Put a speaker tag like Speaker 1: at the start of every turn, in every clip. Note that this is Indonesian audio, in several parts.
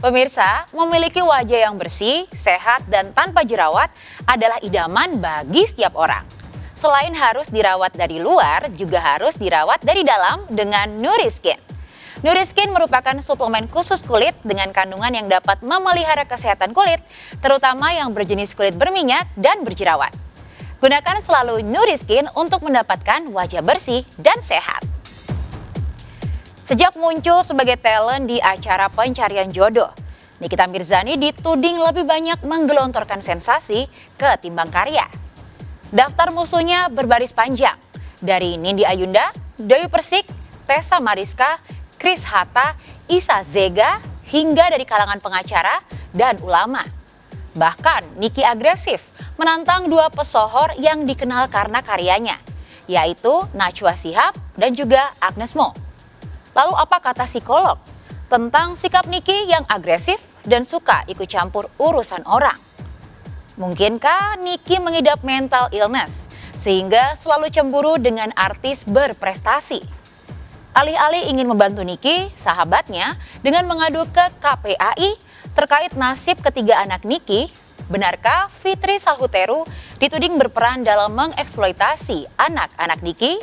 Speaker 1: Pemirsa, memiliki wajah yang bersih, sehat, dan tanpa jerawat adalah idaman bagi setiap orang. Selain harus dirawat dari luar, juga harus dirawat dari dalam dengan Nuriskin. Nuriskin merupakan suplemen khusus kulit dengan kandungan yang dapat memelihara kesehatan kulit, terutama yang berjenis kulit berminyak dan berjerawat. Gunakan selalu Nuriskin untuk mendapatkan wajah bersih dan sehat. Sejak muncul sebagai talent di acara Pencarian Jodoh, Nikita Mirzani dituding lebih banyak menggelontorkan sensasi ketimbang karya. Daftar musuhnya berbaris panjang, dari Nindi Ayunda, Dewi Persik, Tessa Mariska, Chris Hatta, Isa Zega, hingga dari kalangan pengacara dan ulama. Bahkan Niki agresif menantang dua pesohor yang dikenal karena karyanya, yaitu Najwa Shihab dan juga Agnes Mo. Lalu apa kata psikolog tentang sikap Niki yang agresif dan suka ikut campur urusan orang? Mungkinkah Niki mengidap mental illness sehingga selalu cemburu dengan artis berprestasi? Alih-alih ingin membantu Niki, sahabatnya dengan mengadu ke KPAI terkait nasib ketiga anak Niki, benarkah Fitri Salhuteru dituding berperan dalam mengeksploitasi anak-anak Niki?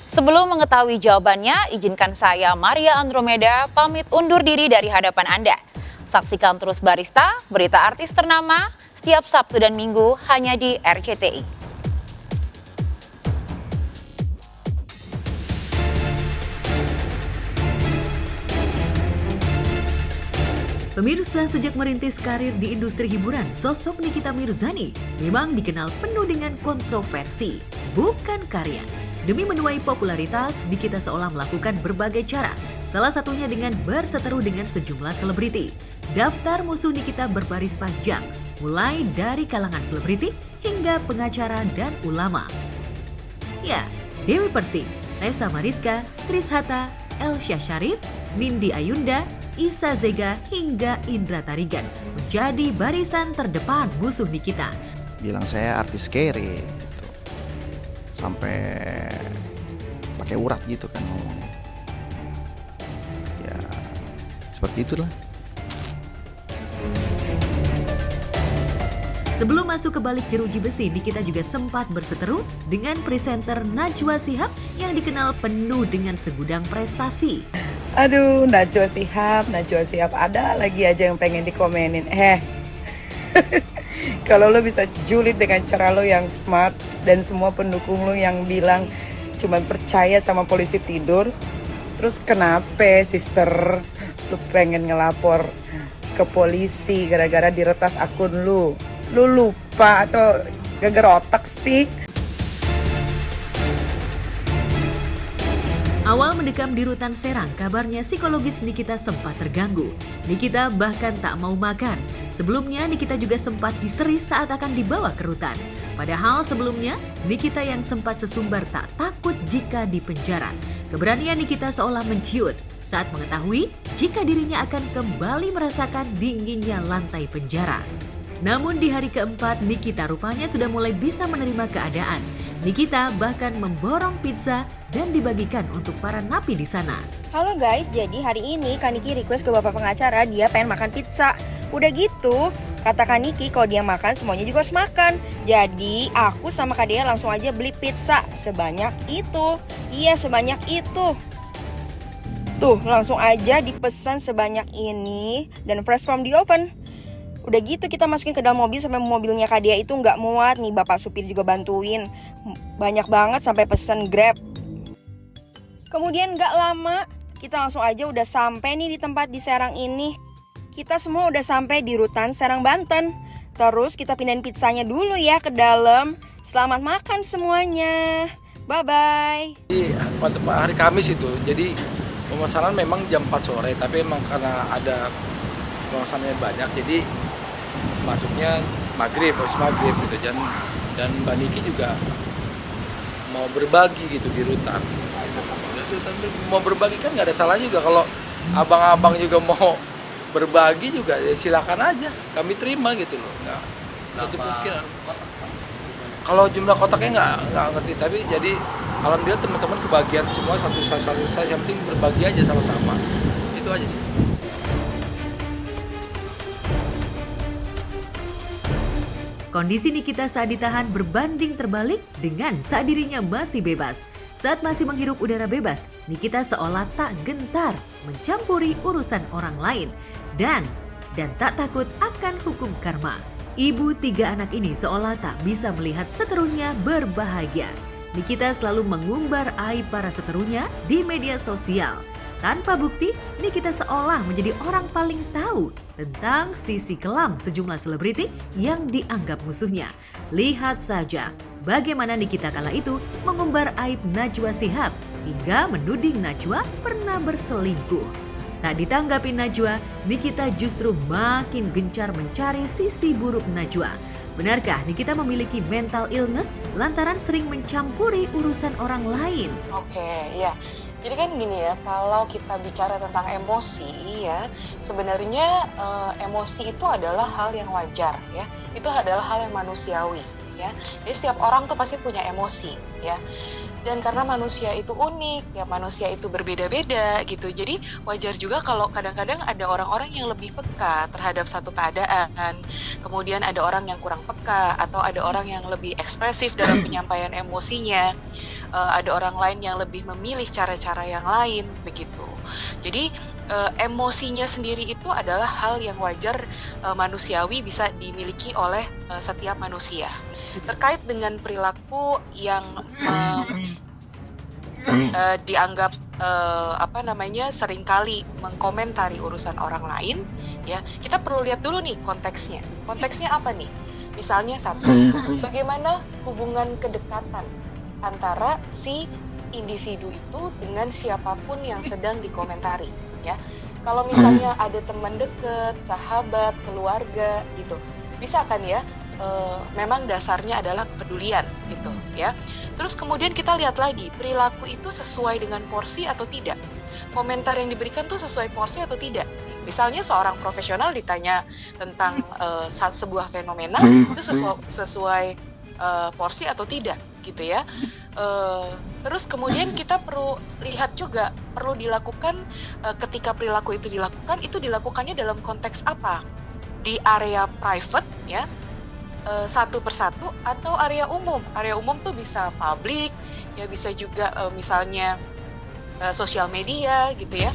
Speaker 1: Sebelum mengetahui jawabannya, izinkan saya Maria Andromeda pamit undur diri dari hadapan Anda. Saksikan terus Barista, berita artis ternama, setiap Sabtu dan Minggu hanya di RCTI.
Speaker 2: Pemirsa, sejak merintis karir di industri hiburan, sosok Nikita Mirzani memang dikenal penuh dengan kontroversi, bukan karya. Demi menuai popularitas, Nikita seolah melakukan berbagai cara, salah satunya dengan berseteru dengan sejumlah selebriti. Daftar musuh Nikita berbaris panjang, mulai dari kalangan selebriti hingga pengacara dan ulama. Ya, Dewi Persik, Tessa Mariska, Chris Hatta, Elsya Sharif, Nindi Ayunda, Isa Zega hingga Indra Tarigan menjadi barisan terdepan musuh Nikita.
Speaker 3: Bilang saya artis kere gitu. Sampai pakai urat gitu kan ngomongnya. Ya seperti itulah.
Speaker 2: Sebelum masuk ke balik jeruji besi, Nikita juga sempat berseteru dengan presenter Najwa Shihab yang dikenal penuh dengan segudang prestasi.
Speaker 4: Aduh, Najwa Shihab ada lagi aja yang pengen dikomenin. Kalau lo bisa julid dengan cara lo yang smart dan semua pendukung lo yang bilang cuma percaya sama polisi tidur, terus kenapa sister lo pengen ngelapor ke polisi gara-gara diretas akun lo? Lo lupa atau geger otak sih?
Speaker 2: Awal mendekam di rutan Serang, kabarnya psikologis Nikita sempat terganggu. Nikita bahkan tak mau makan. Sebelumnya, Nikita juga sempat histeris saat akan dibawa ke rutan. Padahal sebelumnya, Nikita yang sempat sesumbar tak takut jika dipenjara. Keberanian Nikita seolah menciut saat mengetahui jika dirinya akan kembali merasakan dinginnya lantai penjara. Namun di hari keempat, Nikita rupanya sudah mulai bisa menerima keadaan. Nikita bahkan memborong pizza dan dibagikan untuk para napi di sana.
Speaker 5: Halo guys, jadi hari ini Kak Niki request ke bapak pengacara dia pengen makan pizza. Udah gitu, kata Kak Niki kalau dia makan semuanya juga harus makan. Jadi aku sama Kak Dea langsung aja beli pizza sebanyak itu. Iya, sebanyak itu. Tuh, langsung aja dipesan sebanyak ini dan fresh from the oven. Udah gitu kita masukin ke dalam mobil sampai mobilnya Kak Dea itu nggak muat. Nih bapak supir juga bantuin. Banyak banget sampai pesen Grab. Kemudian nggak lama kita langsung aja udah sampai nih di tempat di Serang ini. Kita semua udah sampai di rutan Serang, Banten. Terus kita pindahin pizzanya dulu ya ke dalam. Selamat makan semuanya. Bye-bye.
Speaker 6: Pada hari Kamis itu, jadi pemesanan memang jam 4 sore. Tapi memang karena ada pemesanannya banyak, jadi masuknya maghrib, habis maghrib gitu. Dan Mbak Niki juga mau berbagi gitu di rutan. Mau berbagi kan nggak ada salah juga. Kalau abang-abang juga mau berbagi juga ya silakan aja, kami terima gitu loh. Nggak itu kemungkinan. Kalau jumlah kotaknya nggak ngerti, tapi jadi alhamdulillah teman-teman kebagian semua satu size yang penting berbagi aja sama-sama. Itu aja sih.
Speaker 2: Kondisi Nikita saat ditahan berbanding terbalik dengan saat dirinya masih bebas. Saat masih menghirup udara bebas, Nikita seolah tak gentar mencampuri urusan orang lain dan tak takut akan hukum karma. Ibu 3 anak ini seolah tak bisa melihat seterunya berbahagia. Nikita selalu mengumbar aib para seterunya di media sosial. Tanpa bukti, Nikita seolah menjadi orang paling tahu tentang sisi kelam sejumlah selebriti yang dianggap musuhnya. Lihat saja bagaimana Nikita kala itu mengumbar aib Najwa Shihab hingga menuding Najwa pernah berselingkuh. Tak ditanggapi Najwa, Nikita justru makin gencar mencari sisi buruk Najwa. Benarkah Nikita memiliki mental illness lantaran sering mencampuri urusan orang lain?
Speaker 7: Oke, ya. Jadi kan gini ya, kalau kita bicara tentang emosi ya, sebenarnya emosi itu adalah hal yang wajar ya. Itu adalah hal yang manusiawi ya. Jadi setiap orang tuh pasti punya emosi ya. Dan karena manusia itu unik, ya manusia itu berbeda-beda gitu. Jadi wajar juga kalau kadang-kadang ada orang-orang yang lebih peka terhadap satu keadaan. Kemudian ada orang yang kurang peka atau ada orang yang lebih ekspresif dalam penyampaian emosinya. Ada orang lain yang lebih memilih cara-cara yang lain begitu. Jadi emosinya sendiri itu adalah hal yang wajar manusiawi bisa dimiliki oleh setiap manusia. Terkait dengan perilaku yang dianggap seringkali mengkomentari urusan orang lain, ya kita perlu lihat dulu nih konteksnya. Konteksnya apa nih? Misalnya satu, bagaimana hubungan kedekatan antara si individu itu dengan siapapun yang sedang dikomentari, ya. Kalau misalnya ada teman dekat, sahabat, keluarga gitu, bisa kan ya? Memang dasarnya adalah kepedulian gitu ya. Terus kemudian kita lihat lagi perilaku itu sesuai dengan porsi atau tidak. Komentar yang diberikan tuh sesuai porsi atau tidak. Misalnya seorang profesional ditanya tentang sebuah fenomena itu sesuai porsi atau tidak gitu ya. Terus kemudian kita perlu lihat juga perlu dilakukan ketika perilaku itu dilakukannya dalam konteks apa? Di area private ya. Satu persatu atau area umum. Area umum tuh bisa publik, ya bisa juga misalnya sosial media gitu ya.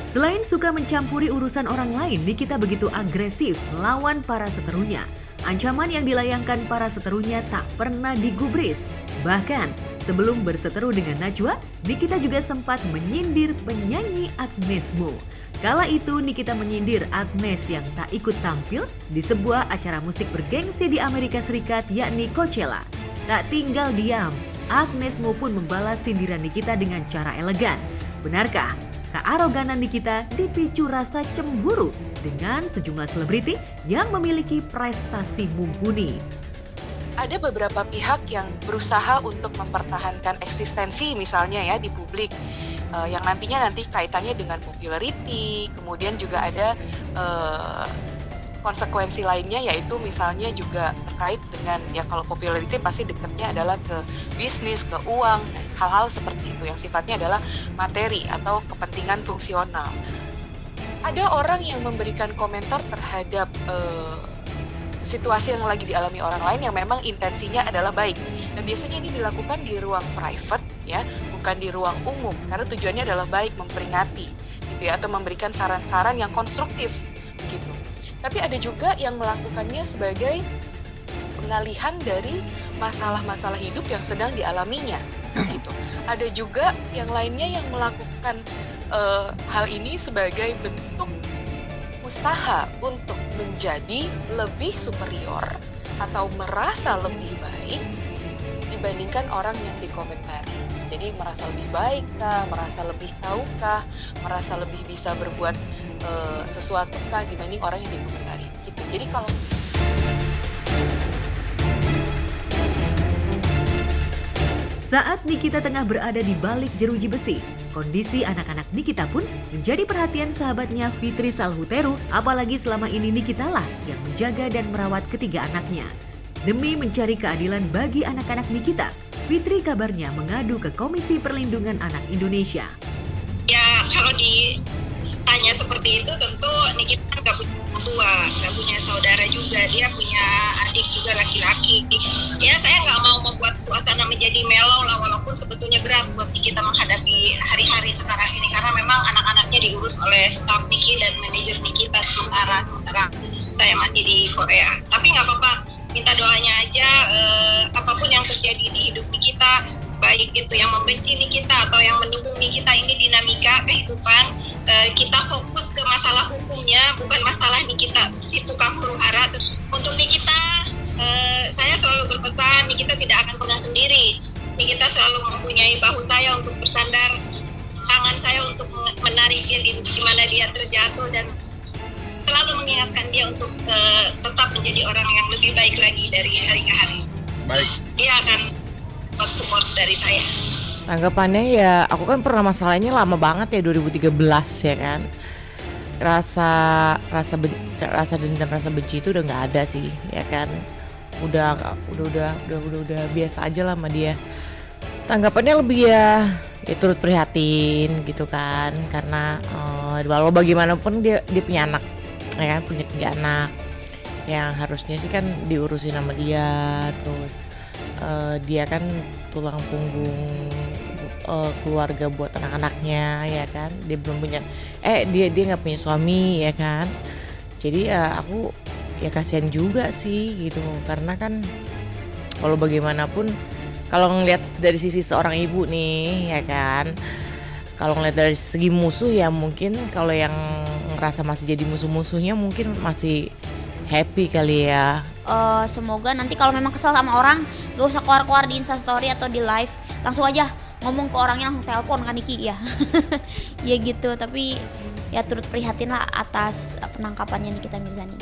Speaker 2: Selain suka mencampuri urusan orang lain, Nikita begitu agresif melawan para seterunya. Ancaman yang dilayangkan para seterunya tak pernah digubris. Bahkan sebelum berseteru dengan Najwa, Nikita juga sempat menyindir penyanyi Agnes Mo. Kala itu Nikita menyindir Agnes yang tak ikut tampil di sebuah acara musik bergengsi di Amerika Serikat yakni Coachella. Tak tinggal diam, Agnes Mo pun membalas sindiran Nikita dengan cara elegan. Benarkah kearoganan Nikita dipicu rasa cemburu dengan sejumlah selebriti yang memiliki prestasi mumpuni?
Speaker 7: Ada beberapa pihak yang berusaha untuk mempertahankan eksistensi misalnya ya di publik yang nantinya kaitannya dengan popularity, kemudian juga ada konsekuensi lainnya yaitu misalnya juga terkait dengan ya kalau popularity pasti dekatnya adalah ke bisnis, ke uang, hal-hal seperti itu yang sifatnya adalah materi atau kepentingan fungsional. Ada orang yang memberikan komentar terhadap situasi yang lagi dialami orang lain yang memang intensinya adalah baik. Dan biasanya ini dilakukan di ruang private ya, bukan di ruang umum karena tujuannya adalah baik, memperingati gitu ya atau memberikan saran-saran yang konstruktif gitu. Tapi ada juga yang melakukannya sebagai pengalihan dari masalah-masalah hidup yang sedang dialaminya gitu. Ada juga yang lainnya yang melakukan hal ini sebagai bentuk usaha untuk menjadi lebih superior atau merasa lebih baik dibandingkan orang yang dikomentari. Jadi merasa lebih baik kah, merasa lebih tahu kah, merasa lebih bisa berbuat sesuatu kah dibanding orang yang dikomentari gitu. Jadi kalau
Speaker 2: saat Nikita tengah berada di balik jeruji besi, kondisi anak-anak Nikita pun menjadi perhatian sahabatnya Fitri Salhuteru, apalagi selama ini Nikitalah yang menjaga dan merawat ketiga anaknya. Demi mencari keadilan bagi anak-anak Nikita, Fitri kabarnya mengadu ke Komisi Perlindungan Anak Indonesia.
Speaker 8: Ya kalau ditanya keadaannya seperti itu tentu Nikita kan nggak punya orang tua, nggak punya saudara juga, dia punya adik juga laki-laki. Ya saya nggak mau membuat suasana menjadi mellow lah, walaupun sebetulnya berat buat Nikita menghadapi hari-hari sekarang ini karena memang anak-anaknya diurus oleh staf Niki dan manajer Nikita sementara saya masih di Korea. Tapi nggak apa-apa, minta doanya aja, apapun yang terjadi di hidup Nikita, baik itu yang membenci Nikita atau yang mendukung Nikita, ini dinamika kehidupan. Kita fokus ke masalah hukumnya, bukan masalah Nikita si tukang huru hara. Untuk Nikita, saya selalu berpesan, Nikita tidak akan pernah sendiri. Nikita selalu mempunyai bahu saya untuk bersandar, tangan saya untuk menarik dia di mana dia terjatuh, dan selalu mengingatkan dia untuk tetap menjadi orang yang lebih baik lagi dari hari ke hari.
Speaker 6: Baik.
Speaker 8: Dia akan dapat support dari saya.
Speaker 9: Tanggapannya ya, aku kan pernah masalahnya lama banget ya, 2013 ya kan. Rasa dendam, rasa benci itu udah nggak ada sih ya kan. Udah biasa aja lah sama dia. Tanggapannya lebih ya turut prihatin gitu kan, karena walau bagaimanapun dia punya anak ya kan, punya 3 anak yang harusnya sih kan diurusin sama dia. Terus dia kan tulang punggung keluarga buat anak-anaknya ya kan. Dia belum punya dia nggak punya suami ya kan. Jadi ya aku ya kasihan juga sih gitu, karena kan walau bagaimanapun kalau ngelihat dari sisi seorang ibu nih ya kan, kalau ngelihat dari segi musuh ya mungkin kalau yang ngerasa masih jadi musuh-musuhnya mungkin masih happy kali ya.
Speaker 10: Semoga nanti kalau memang kesel sama orang gak usah keluar-keluar di Instastory atau di live, langsung aja ngomong ke orangnya, langsung telepon kan Niki ya. Ya gitu, tapi ya turut prihatin lah atas penangkapannya Nikita Mirzani.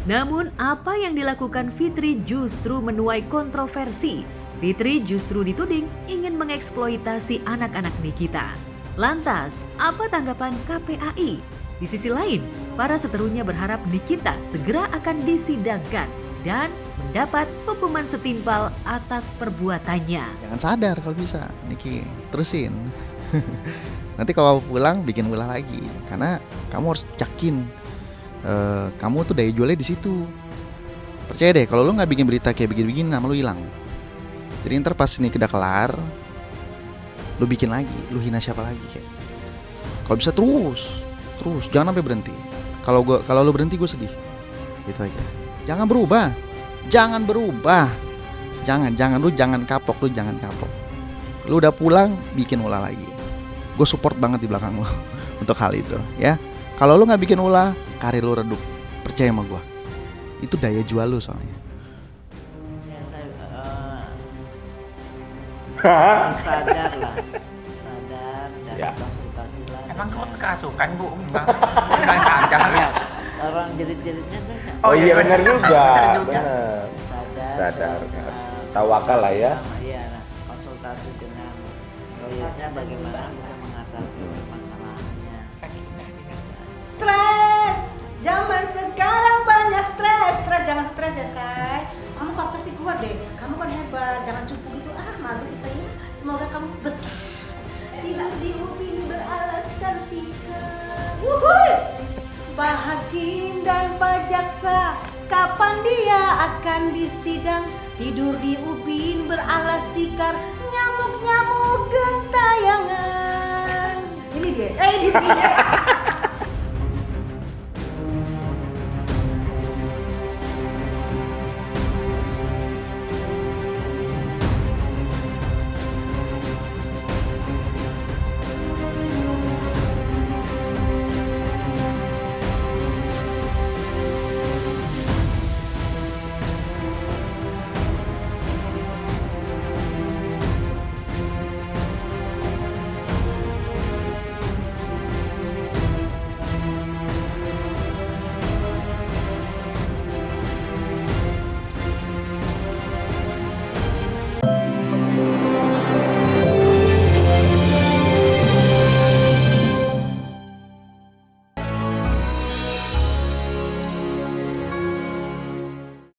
Speaker 2: Namun apa yang dilakukan Fitri justru menuai kontroversi. Fitri justru dituding ingin mengeksploitasi anak-anak Nikita. Lantas, apa tanggapan KPAI? Di sisi lain, para seterunya berharap Nikita segera akan disidangkan dan mendapat hukuman setimpal atas perbuatannya.
Speaker 3: Jangan sadar kalau bisa, Niki, terusin. Nanti kalau pulang bikin ulah lagi, karena kamu harus yakin kamu tuh daya jualnya di situ. Percaya deh, kalau lo nggak bikin berita kayak begini-begini, nama lo hilang. Jadi ntar pas ini udah kelar, lo bikin lagi, lo hina siapa lagi kayak. Kalau bisa terus, jangan sampai berhenti. Kalau lo berhenti gue sedih, gitu aja. Jangan berubah, jangan lu jangan kapok. Lu udah pulang, bikin ulah lagi. Gue support banget di belakang lo untuk hal itu, ya. Kalau lu nggak bikin ulah, karir lu redup. Percaya sama gue. Itu daya jual lu soalnya.
Speaker 9: Ya, sadar dan
Speaker 11: ya.
Speaker 9: konsultasi lah.
Speaker 11: Emang kamu kerasukan Bu? Emang sadar ya?
Speaker 9: Orang jerit-jeritnya tuh.
Speaker 11: Oh iya benar juga.
Speaker 9: Benar.
Speaker 11: Sadar. Tawakal lah ya.
Speaker 9: Iya, konsultasi dengan lawyernya bagaimana bisa mengatasi masalahnya.
Speaker 12: Stres, zaman sekarang banyak stres, jangan stres ya say. Kamu kan pasti kuat deh, kamu kan hebat, jangan cupu gitu, malu kita ya. Semoga kamu betah tidur di ubin beralaskan tikar. Wuhui, Pak Hakim dan Pak Jaksa, kapan dia akan disidang? Tidur di ubin beralas tikar, nyamuk-nyamuk gentayangan. Ini dia, ini dia.